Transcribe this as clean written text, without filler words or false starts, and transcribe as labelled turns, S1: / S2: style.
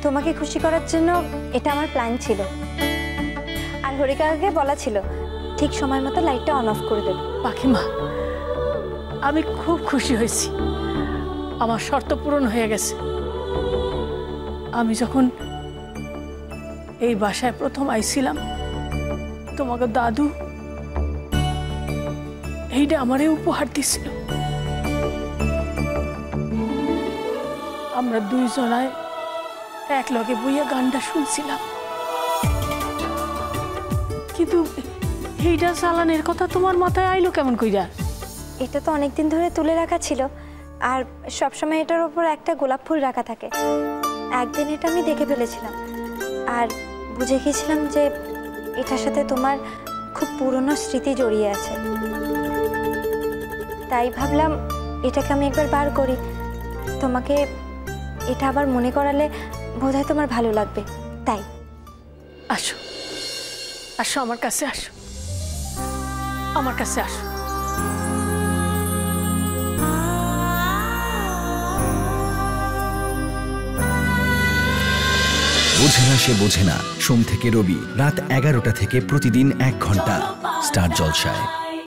S1: তোমাকে খুশি করার জন্য এটা আমার প্ল্যান ছিল। আর হরিকাকে বলা ছিল ঠিক সময় মতো লাইটটা অন অফ করে দেব।
S2: পাখিমা, আমি খুব খুশি হয়েছি, আমার শর্ত পূরণ হয়ে গেছে। আমি যখন এই বাসায় প্রথম আইছিলাম, তোমাকে দাদু এইটা আমারে উপহার দিছিল। আমরা দুইজনায় এক লগে বইয়া গানটা শুনছিলাম, কিন্তু এইটা চালানের কথা তোমার মাথায় আইলো কেমন কইরা?
S1: এটা তো অনেকদিন ধরে তুলে রাখা ছিল, আর সবসময় এটার উপর একটা গোলাপ ফুল রাখা থাকে। একদিন এটা আমি দেখে ফেলেছিলাম আর বুঝে গিয়েছিলাম যে এটার সাথে তোমার খুব পুরনো স্মৃতি জড়িয়ে আছে। তাই ভাবলাম এটাকে আমি একবার বার করি, তোমাকে এটা আবার মনে করালে বোধহয় তোমার ভালো লাগবে। তাই
S2: আসো আসো, আমার কাছে আসো, আমার কাছে আসো।
S3: বোঝে না সে বোঝে না, সোম থেকে রবি রাত 11টা থেকে প্রতিদিন 1 ঘন্টা স্টার জলসায়।